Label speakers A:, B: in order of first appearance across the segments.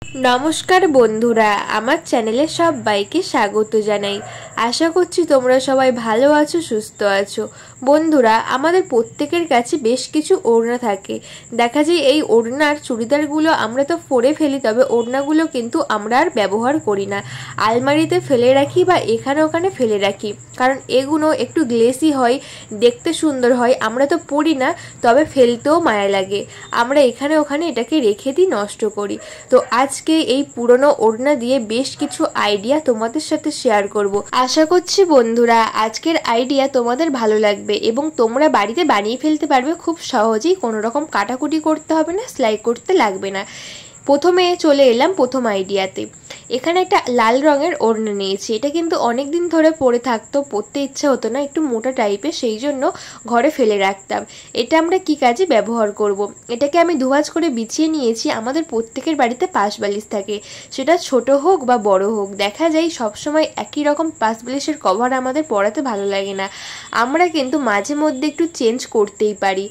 A: নমস্কার বন্ধুরা, আমার চ্যানেলে সবাইকে স্বাগত জানাই। আশা করছি তোমরা সবাই ভালো আছো, সুস্থ আছো। বন্ধুরা, আমাদের প্রত্যেকের কাছে বেশ কিছু ওড়না থাকে। দেখা যায় এই ওড়নার চুড়িদারগুলো আমরা তো পরে ফেলি, তবে ওড়নাগুলো কিন্তু আমরা আর ব্যবহার করি না, আলমারিতে ফেলে রাখি বা এখানে ওখানে ফেলে রাখি। কারণ এগুলো একটু গ্লেসি হয়, দেখতে সুন্দর হয়, আমরা তো পরি না, তবে ফেলতেও মায়া লাগে। আমরা এখানে ওখানে এটাকে রেখে দিই, নষ্ট করি। তো আজকে এই পুরনো ওড়না দিয়ে বেশ কিছু আইডিয়া তোমাদের সাথে শেয়ার করব। আশা করছি বন্ধুরা আজকের আইডিয়া তোমাদের ভালো লাগবে এবং তোমরা বাড়িতে বানিয়ে ফেলতে পারবে খুব সহজেই, কোনো রকম কাটাকুটি করতে হবে না, সেলাই করতে লাগবে না। প্রথমে চলে এলাম প্রথম আইডিয়াতে। এখানে একটা লাল রঙের ওড়না নিয়েছি। এটা কিন্তু অনেক দিন ধরে পরে থাকতো, পরতে ইচ্ছা হতো না, একটু মোটা টাইপের, সেই জন্য ঘরে ফেলে রাখতাম। এটা আমরা কি কাজে ব্যবহার করব। এটাকে আমি দুভাঁজ করে বিছিয়ে নিয়েছি। আমাদের প্রত্যেকের বাড়িতে পাশ বালিশ থাকে, সেটা ছোট হোক বা বড় হোক। দেখা যায় সবসময় একই রকম পাশ বালিশের কভার আমাদের পরাতে ভালো লাগে না, আমরা কিন্তু মাঝে মধ্যে একটু চেঞ্জ করতেই পারি।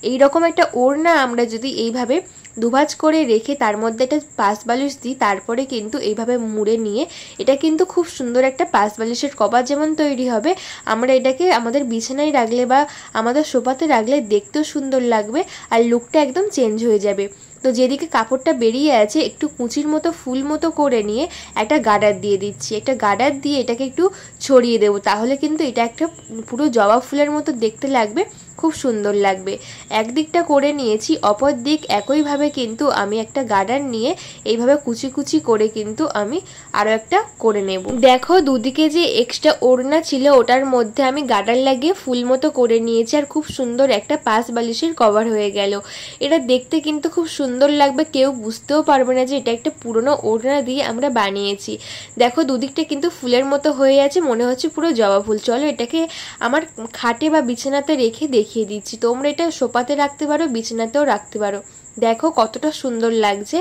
A: এই রকম একটা ওড়না আমরা যদি এইভাবে দুভাঁজ করে রেখে তার মধ্যে একটা পাশ বালিশ দিই, তারপরে কিন্তু এইভাবে মুড়ে নিয়ে এটা কিন্তু খুব সুন্দর একটা পাশ বালিশের কভার যেমন তৈরি হবে, আমরা এটাকে আমাদের বিছানায় রাখলে বা আমাদের সোফাতে রাখলে দেখতেও সুন্দর লাগবে আর লুকটা একদম চেঞ্জ হয়ে যাবে। তো যেদিকে কাপড়টা বেরিয়ে আছে একটু কুচির মতো ফুল মতো করে নিয়ে একটা গার্ডার দিয়ে দিচ্ছি। একটা গার্ডার দিয়ে এটাকে একটু ছড়িয়ে দেবো, তাহলে কিন্তু এটা একটা পুরো জবা ফুলের মতো দেখতে লাগবে, খুব সুন্দর লাগবে। একদিকটা করে নিয়েছি, অপর দিক একইভাবে কিন্তু আমি একটা গার্ডার নিয়ে এইভাবে কুচি কুচি করে কিন্তু আমি আরও একটা করে নেব। দেখো দুদিকে যে এক্সট্রা ওড়না ছিল ওটার মধ্যে আমি গার্ডার লাগিয়ে ফুল মতো করে নিয়েছি, আর খুব সুন্দর একটা পাশ বালিশের কভার হয়ে গেল। এটা দেখতে কিন্তু খুব সুন্দর লাগবে, কেউ বুঝতেও পারবে না যে এটা একটা পুরনো ওড়না দিয়ে আমরা বানিয়েছি। দেখো দুদিকটা কিন্তু ফুলের মতো হয়ে আছে, মনে হচ্ছে পুরো জবা ফুল। চলো এটাকে আমার খাটে বা বিছানাতে রেখে দেখিয়ে দিচ্ছি। তোমরা এটা সোফাতে রাখতে পারো, বিছানাতেও রাখতে পারো। দেখো কতটা সুন্দর লাগছে।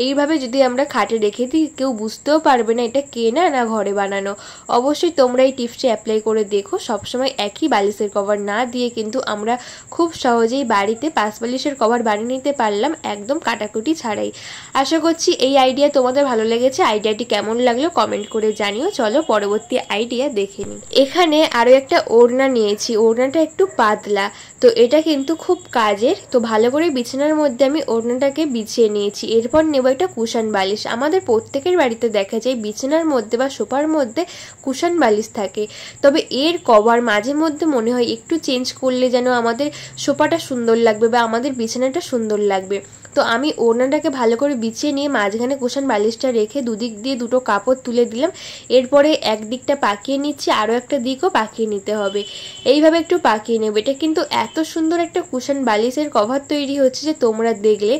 A: এইভাবে যদি আমরা খাটে রেখে দিই কেউ বুঝতেও পারবে না এটা কেনা না ঘরে বানানো। অবশ্যই তোমরা এই টিপসটা অ্যাপ্লাই করে দেখো। সবসময় একই বালিশের কভার না দিয়ে কিন্তু আমরা খুব সহজেই বাড়িতে পাশ বালিশের কভার বানিয়ে নিতে পারলাম, একদম কাটাকুটি ছাড়াই। আশা করছি এই আইডিয়া তোমাদের ভালো লেগেছে। আইডিয়াটি কেমন লাগলো কমেন্ট করে জানিও। চলো পরবর্তী আইডিয়া দেখে নিই। এখানে আরও একটা ওড়না নিয়েছি, ওড়নাটা একটু পাতলা, তো এটা কিন্তু খুব কাজের। তো ভালো করে বিছানার মধ্যে আমি ওড়নাটাকে বিছিয়ে নিয়েছি। এরপর নেব একটা কুশন বালিশ। আমাদের প্রত্যেকের বাড়িতে দেখা যায় বিছানার মধ্যে বা সোফার মধ্যে কুশন বালিশ থাকে, তবে এর কভার মাঝে মধ্যে মনে হয় একটু চেঞ্জ করলে যেন আমাদের সোফাটা সুন্দর লাগবে বা আমাদের বিছানাটা সুন্দর লাগবে। তো আমি ওড়নাটাকে ভালো করে বিছিয়ে নিয়ে মাঝখানে কুশন বালিশটা রেখে দুদিক দিয়ে দুটো কাপড় তুলে দিলাম। এরপরে একদিকটা পাকিয়ে নিচ্ছি, আরও একটা দিকও পাকিয়ে নিতে হবে। এইভাবে একটু পাকিয়ে নেব। এটা কিন্তু এত সুন্দর একটা কুশন বালিশের কভার তৈরি হচ্ছে যে তোমরা দেখলে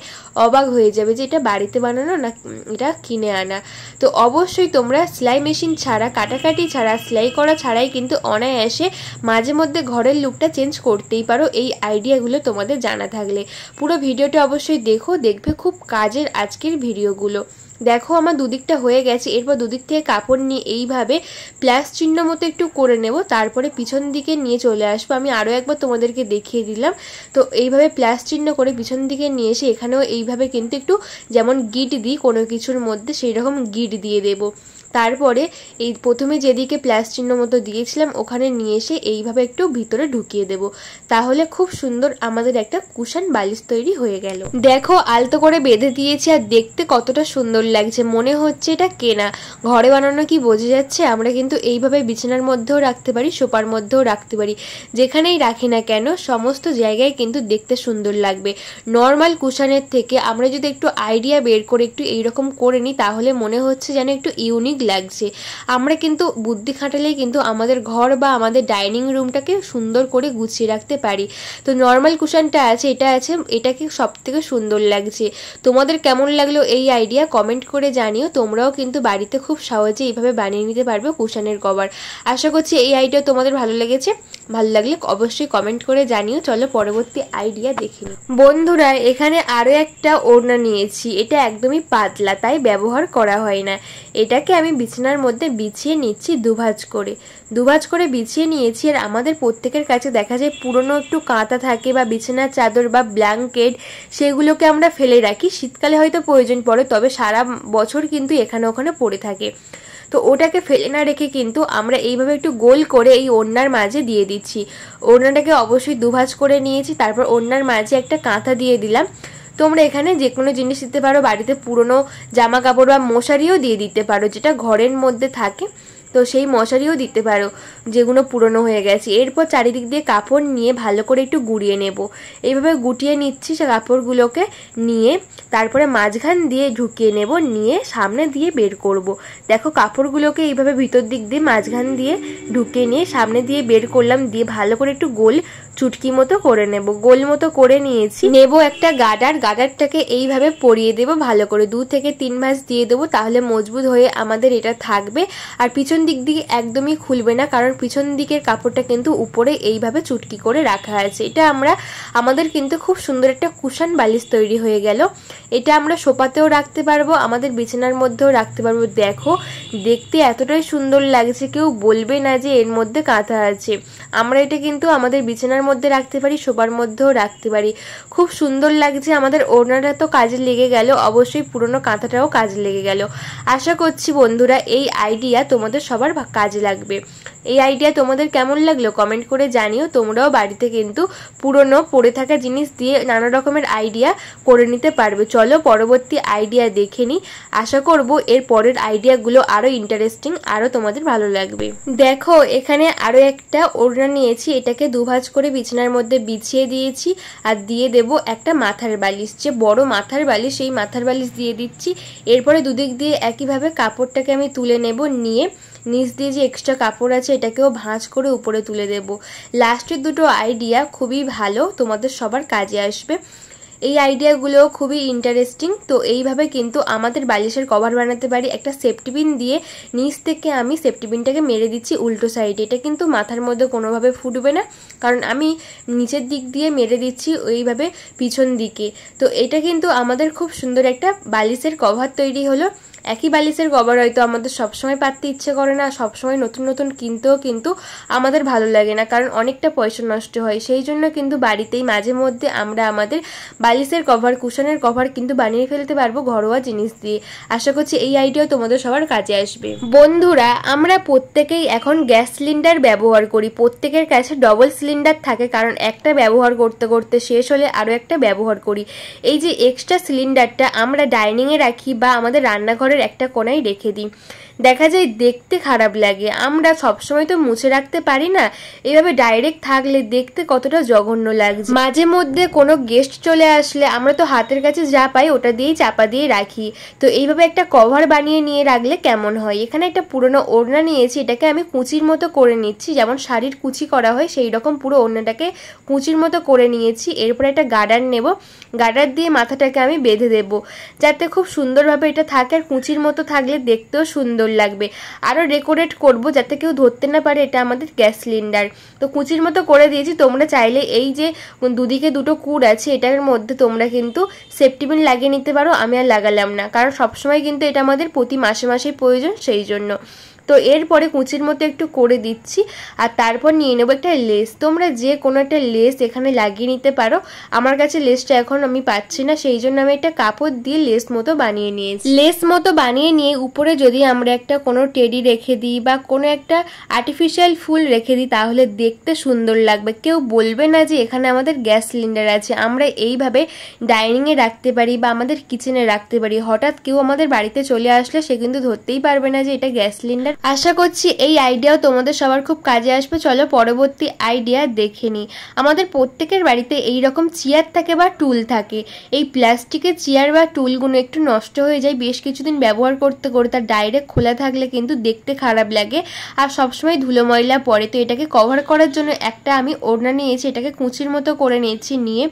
A: অবাক হয়ে যাবে যে এটা বাড়িতে বানানো না এটা কিনে আনা। তো অবশ্যই তোমরা সেলাই মেশিন ছাড়া, কাটাকাটি ছাড়া, সেলাই করা ছাড়াই কিন্তু অনায়াসে মাঝে মধ্যে ঘরের লুকটা চেঞ্জ করতেই পারো, এই আইডিয়াগুলো তোমাদের জানা থাকলে। পুরো ভিডিওটা অবশ্যই দেখবে খুব কাজের আজকের ভিডিওগুলো। দেখো আমার দুদিকটা হয়ে গেছে। এরপর দুদিক থেকে কাপড় নিয়ে এইভাবে প্লাস চিহ্ন মতো একটু করে নেব, তারপরে পিছন দিকে নিয়ে চলে আসবো। আমি আরও একবার তোমাদেরকে দেখিয়ে দিলাম। তো এইভাবে প্লাস চিহ্ন করে পিছন দিকে নিয়ে এসে এখানেও এইভাবে কিন্তু একটু যেমন গিট দিই কোনো কিছুর মধ্যে, সেই রকম গিট দিয়ে দেবো। তারপরে এই প্রথমে যেদিকে প্লাস চিহ্ন মতো দিয়েছিলাম ওখানে নিয়ে এসে এইভাবে একটু ভিতরে ঢুকিয়ে দেব, তাহলে খুব সুন্দর আমাদের একটা কুশন বালিশ তৈরি হয়ে গেল। দেখো আলতো করে বেঁধে দিয়েছি আর দেখতে কতটা সুন্দর লাগছে, মনে হচ্ছে এটা কেনা। ঘরে বানানো কি বোঝা যাচ্ছে? আমরা কিন্তু এইভাবে বিছানার মধ্যেও রাখতে পারি, সোফার মধ্যেও রাখতে পারি, যেখানেই রাখি না কেন সমস্ত জায়গায় কিন্তু দেখতে সুন্দর লাগবে। নর্মাল কুশনের থেকে আমরা যদি একটু আইডিয়া বের করে একটু এইরকম করে নিই তাহলে মনে হচ্ছে যেন একটু ইউনিক লাগছে। আমরা কিন্তু বুদ্ধি খাটালেই কিন্তু আমাদের ঘর বা আমাদের ডাইনিং রুমটাকে সুন্দর করে গুছিয়ে রাখতে পারি। তো নর্মাল কুশনটা আছে, এটাকে সব থেকে সুন্দর লাগছে। তোমাদের কেমন লাগলো এই আইডিয়া কমেন্ট করে জানিও। তোমরাও কিন্তু বাড়িতে খুব সহজে এইভাবে বানিয়ে নিতে পারবে কুশনের কভার। আশা করছি এই আইডিয়া তোমাদের ভালো লেগেছে। ভালো লাগলে অবশ্যই কমেন্ট করে জানিও। চলো পরবর্তী আইডিয়া দেখে নিই। বন্ধুরা এখানে আরও একটা ওড়না নিয়েছি, এটা একদমই পাতলা তাই ব্যবহার করা হয় না। এটাকে আমি বিছানার মধ্যে বিছিয়ে নিচ্ছি দুভাঁজ করে বিছিয়ে নিয়েছি। আর আমাদের প্রত্যেকের কাছে দেখা যায় পুরনো একটু কাঁথা থাকে বা বিছানার চাদর বা ব্ল্যাঙ্কেট, সেগুলোকে আমরা ফেলে রাখি, শীতকালে হয়তো প্রয়োজন পড়ে, তবে সারা বছর কিন্তু এখানে ওখানে পড়ে থাকে। তো ওটাকে ফেলে না রেখে কিন্তু আমরা এইভাবে একটু গোল করে এই ওড়নার মাঝে দিয়ে দিচ্ছি। ওড়নাটাকে অবশ্যই দুভাঁজ করে নিয়েছি, তারপর ওড়নার মাঝে একটা কাঁথা দিয়ে দিলাম। তোমরা এখানে যে কোনো জিনিস দিতে পারো, বাড়িতে পুরনো জামা কাপড় বা মশারিও দিয়ে দিতে পারো যেটা ঘরের মধ্যে থাকে, তো সেই মশারিও দিতে পারো যেগুলো পুরনো হয়ে গেছে। এরপর চারিদিক দিয়ে কাপড় নিয়ে ভালো করে একটু গুড়িয়ে নেব। এইভাবে গুটিয়ে নিচ্ছি সে কাপড়গুলোকে নিয়ে, তারপরে মাঝখান দিয়ে ঢুকিয়ে নেব, নিয়ে সামনে দিয়ে বের করব। দেখো কাপড়গুলোকে এইভাবে ভিতর দিক দিয়ে মাঝখান দিয়ে ঢুকিয়ে নিয়ে সামনে দিয়ে বের করলাম, দিয়ে ভালো করে একটু গোল চুটকি মতো করে নেব। গোল মতো করে নিয়েছি। নেব একটা গার্ডারটাকে এইভাবে পরিয়ে দেব ভালো করে, 2 থেকে 3 ভাঁজ দিয়ে দেবো, তাহলে মজবুত হয়ে আমাদের এটা থাকবে। আর পিছন দিক দিয়ে একদমই খুলবে না, কারণ পিছন দিকের কাপড়টা কিন্তু উপরে এইভাবে চুটকি করে রাখা আছে। এটা আমাদের কিন্তু খুব সুন্দর একটা কুশন বালিশ তৈরি হয়ে গেল। এটা আমরা সোফাতেও রাখতে পারবো, আমাদের বিছানার মধ্যেও রাখতে পারবো। দেখো দেখতে এতটাই সুন্দর লাগছে, কেউ বলবে না যে এর মধ্যে কাঁথা আছে। আমরা এটা কিন্তু আমাদের বিছানার মধ্যে রাখতে পারি, সোফার মধ্যেও রাখতে পারি। খুব সুন্দর লাগছে। আমাদের ওড়নাটা তো কাজে লেগে গেল, অবশ্যই পুরনো কাঁথাটাও কাজে লেগে গেল। আশা করছি বন্ধুরা এই আইডিয়া তোমাদের সবার কাজে লাগবে। এই আইডিয়া তোমাদের কেমন লাগলো কমেন্ট করে জানিও। তোমরাও বাড়িতে কিন্তু পুরনো পড়ে থাকা জিনিস দিয়ে নানা রকমের আইডিয়া করে নিতে পারবে। চলো পরবর্তী আইডিয়া দেখে নিই। আশা করব এর পরের আইডিয়াগুলো আরো ইন্টারেস্টিং, আরো তোমাদের ভালো লাগবে। দেখো এখানে আরো একটা ওড়না নিয়েছি, এটাকে দুভাঁজ করে বিছানার মধ্যে বিছিয়ে দিয়েছি, আর দিয়ে দেব একটা মাথার বালিশ, যে বড় মাথার বালিশ, এই মাথার বালিশ দিয়ে দিচ্ছি। এরপরে দুদিক দিয়ে একইভাবে কাপড়টাকে আমি তুলে নেব, নিয়ে নিচ দিয়ে যে এক্সট্রা কাপড় আছে এটাকেও ভাঁজ করে উপরে তুলে দেব। লাস্টের দুটো আইডিয়া খুবই ভালো, তোমাদের সবার কাজে আসবে। এই আইডিয়াগুলো খুবই ইন্টারেস্টিং। তো এইভাবে কিন্তু আমাদের বালিশের কভার বানাতে পারি। একটা সেফটি পিন দিয়ে নিচ থেকে আমি সেফটি পিনটাকে মেরে দিচ্ছি উল্টো সাইডে। এটা কিন্তু মাথার মধ্যে কোনোভাবে ফুটবে না, কারণ আমি নিচের দিক দিয়ে মেরে দিচ্ছি ওইভাবে পিছন দিকে। তো এটা কিন্তু আমাদের খুব সুন্দর একটা বালিশের কভার তৈরি হলো। একই বালিশের কভার হয়তো আমাদের সবসময় পাততে ইচ্ছে করে না, সবসময় নতুন নতুন কিনতেও কিন্তু আমাদের ভালো লাগে না, কারণ অনেকটা পয়সা নষ্ট হয়। সেই জন্য কিন্তু বাড়িতেই মাঝে মধ্যে আমরা আমাদের বালিশের কভার, কুশনের কভার কিন্তু বানিয়ে ফেলতে পারবো ঘরোয়া জিনিস দিয়ে। আশা করছি এই আইডিয়াও তোমাদের সবার কাজে আসবে। বন্ধুরা আমরা প্রত্যেকেই এখন গ্যাস সিলিন্ডার ব্যবহার করি, প্রত্যেকের কাছে ডবল সিলিন্ডার থাকে, কারণ একটা ব্যবহার করতে করতে শেষ হলে আরও একটা ব্যবহার করি। এই যে এক্সট্রা সিলিন্ডারটা আমরা ডাইনিংয়ে রাখি বা আমাদের রান্নাঘরের একটা কোনায় রেখে দিই। দেখা যায় দেখতে খারাপ লাগে, আমরা সবসময় তো মুছে রাখতে পারি না, এইভাবে ডাইরেক্ট থাকলে দেখতে কতটা জঘন্য লাগছে। মাঝে মধ্যে কোনো গেস্ট চলে আসলে আমরা তো হাতের কাছে যা পাই ওটা দিয়েই চাপা দিয়ে রাখি। তো এইভাবে একটা কভার বানিয়ে নিয়ে রাখলে কেমন হয়। এখানে একটা পুরনো ওড়না নিয়েছি, এটাকে আমি কুচির মতো করে নিচ্ছি, যেমন শাড়ির কুচি করা হয় সেই রকম পুরো ওড়নাটাকে কুচির মতো করে নিয়েছি। এরপরে একটা গার্ডার নেব, গার্ডার দিয়ে মাথাটাকে আমি বেঁধে দেব, যাতে খুব সুন্দরভাবে এটা থাকে, আর কুচির মতো থাকলে দেখতেও সুন্দর লাগবে। আরো ডেকোরেট করব যাতে কেউ ধরতে না পারে এটা আমাদের গ্যাস সিলিন্ডার। তো কুচির মতো করে দিয়েছি। তোমরা চাইলে এই যে দুদিকে দুটো কুড় আছে এটার মধ্যে তোমরা কিন্তু সেফটি পিন লাগিয়ে নিতে পারো, আমি আর লাগালাম না, কারণ সবসময় কিন্তু এটা আমাদের প্রতি মাসে মাসে প্রয়োজন, সেই জন্য। তো এরপরে কুচির মতো একটু করে দিচ্ছি, আর তারপর নিয়ে নেবো একটা লেস। তোমরা যে কোনো একটা লেস এখানে লাগিয়ে নিতে পারো। আমার কাছে লেসটা এখন আমি পাচ্ছি না, সেই জন্য আমি একটা কাপড় দিয়ে লেস মতো বানিয়ে নিয়েছি। লেস মতো বানিয়ে নিয়ে উপরে যদি আমরা একটা কোনো টেডি রেখে দিই বা কোনো একটা আর্টিফিশিয়াল ফুল রেখে দিই তাহলে দেখতে সুন্দর লাগবে, কেউ বলবে না যে এখানে আমাদের গ্যাস সিলিন্ডার আছে। আমরা এইভাবে ডাইনিংয়ে রাখতে পারি বা আমাদের কিচেনে রাখতে পারি। হঠাৎ কেউ আমাদের বাড়িতে চলে আসলে সে কিন্তু ধরতেই পারবে না যে এটা গ্যাস সিলিন্ডার। আশা করছি এই আইডিয়াও তোমাদের সবার খুব কাজে আসবে। চলো পরবর্তী আইডিয়া দেখে নিই। আমাদের প্রত্যেকের বাড়িতে এই রকম চেয়ার থাকে বা টুল থাকে। এই প্লাস্টিকের চেয়ার বা টুলগুলো একটু নষ্ট হয়ে যায় বেশ কিছুদিন ব্যবহার করতে করে, তার ডাইরেক্ট খোলা থাকলে কিন্তু দেখতে খারাপ লাগে আর সবসময় ধুলো ময়লা পড়ে। তো এটাকে কভার করার জন্য একটা আমি ওড়না নিয়েছি, এটাকে কুচির মতো করে নিয়েছি, নিয়ে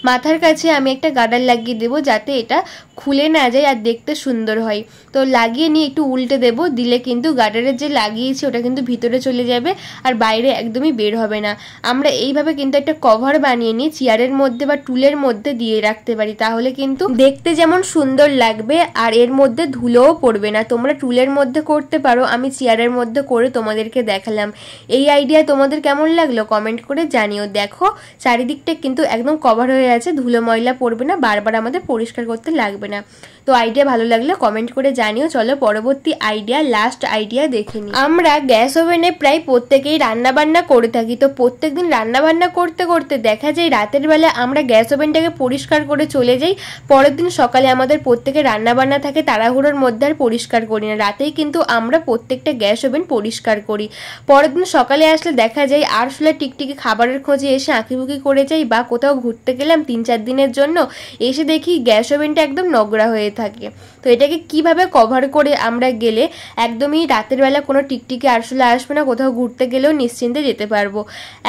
A: মাথার কাছে আমি একটা গার্ডার লাগিয়ে দেবো যাতে এটা খুলে না যায় আর দেখতে সুন্দর হয়। তো লাগিয়ে নিয়ে একটু উল্টে দেবো, দিলে কিন্তু গার্ডারের যে লাগিয়েছি ওটা কিন্তু ভিতরে চলে যাবে আর বাইরে একদমই বের হবে না। আমরা এইভাবে কিন্তু একটা কভার বানিয়ে নিয়ে চেয়ারের মধ্যে বা টুলের মধ্যে দিয়ে রাখতে পারি, তাহলে কিন্তু দেখতে যেমন সুন্দর লাগবে আর এর মধ্যে ধুলোও পড়বে না। তোমরা টুলের মধ্যে করতে পারো, আমি চেয়ারের মধ্যে করে তোমাদেরকে দেখালাম। এই আইডিয়া তোমাদের কেমন লাগলো কমেন্ট করে জানিও। দেখো চারিদিকটা কিন্তু একদম কভার হয়ে আছে, ধুলো ময়লা পড়বে না, বারবার আমাদের পরিষ্কার করতে লাগবে না। তো আইডিয়া ভালো লাগলে কমেন্ট করে জানিও। চলো পরবর্তী আইডিয়া, লাস্ট আইডিয়া দেখে নিই। আমরা গ্যাস ওভেনে প্রায় প্রত্যেকেই রান্না বান্না করে থাকি। তো প্রত্যেকদিন রান্না বান্না করতে করতে দেখা যায় রাতের বেলা আমরা গ্যাস ওভেনটাকে পরিষ্কার করে চলে যাই, পরের দিন সকালে আমাদের প্রত্যেকের রান্না বান্না থাকে, তাড়াহুড়োর মধ্যে আর পরিষ্কার করি না। রাতেই কিন্তু আমরা প্রত্যেকটা গ্যাস ওভেন পরিষ্কার করি। পরের দিন সকালে আসলে দেখা যায় আরশোলা টিকটিকি খাবারের খোঁজে এসে আঁকিবুকি করে যাই, বা কোথাও ঘুরতে গেলাম 3-4 দিনের জন্য, এসে দেখি গ্যাস ওভেনটা একদম নোংরা হয়ে থাকে। তো এটাকে কিভাবে কভার করে আমরা গেলে একদমই রাতের বেলা কোনো টিকটিকি আরশোলা আসবে না, কোথাও ঘুরতে গেলেও নিশ্চিন্তে যেতে পারবো।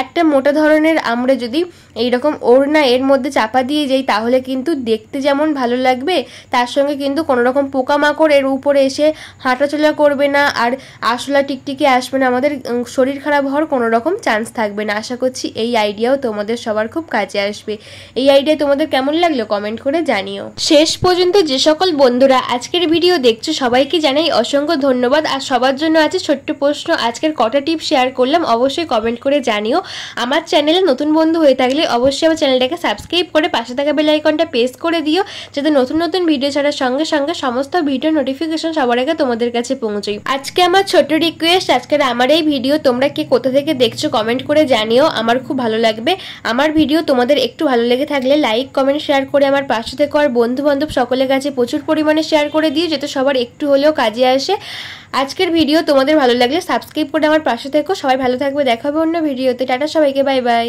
A: একটা মোটা ধরনের আমরা যদি এইরকম ওড়না এর মধ্যে চাপা দিয়ে যাই, তাহলে কিন্তু দেখতে যেমন ভালো লাগবে, তার সঙ্গে কিন্তু কোনো রকম পোকামাকড় এর উপরে এসে হাঁটাচলা করবে না, আর আরশোলা টিকটিকি আসবে না, আমাদের শরীর খারাপ হওয়ার কোনো রকম চান্স থাকবে না। আশা করছি এই আইডিয়াও তোমাদের সবার খুব কাজে আসবে। এই আইডিয়া তোমাদের কেমন লাগলো কমেন্ট করে জানিও। শেষ পর্যন্ত যে সকল বন্ধুরা আজকের ভিডিও দেখছো সবাইকে জানাই অসংখ্য ধন্যবাদ। আর সবার জন্য আছে ছোট্ট প্রশ্ন, আজকের কটা টিপ শেয়ার করলাম অবশ্যই কমেন্ট করে জানিও। আমার চ্যানেলে নতুন বন্ধু হয়ে থাকলে অবশ্যই আমার চ্যানেলটাকে সাবস্ক্রাইব করে পাশে থাকা বেল আইকনটা প্রেস করে দিও, যাতে নতুন নতুন ভিডিও ছাড়ার সঙ্গে সঙ্গে সমস্ত ভিডিও নোটিফিকেশন সবার আগে তোমাদের কাছে পৌঁছায়। আজকে আমার ছোট্ট রিকোয়েস্ট, আজকের আমার এই ভিডিও তোমরা কে কোথা থেকে দেখছো কমেন্ট করে জানিও, আমার খুব ভালো লাগবে। আমার ভিডিও তোমাদের একটু ভালো লেগে থাকলে লাইক কমেন্ট শেয়ার করে আমার পাশে থেকে আর বন্ধু বান্ধব সকলের কাছে প্রচুর পরিমাণে শেয়ার করে দিও, যাতে সবার একটু হলেও কাজে আসে। আজকের ভিডিও তোমাদের ভালো লাগলে সাবস্ক্রাইব করে আমার পাশে থেকো। সবাই ভালো থাকবে, দেখা হবে অন্য ভিডিওতে। টাটা সবাইকে, বাই বাই।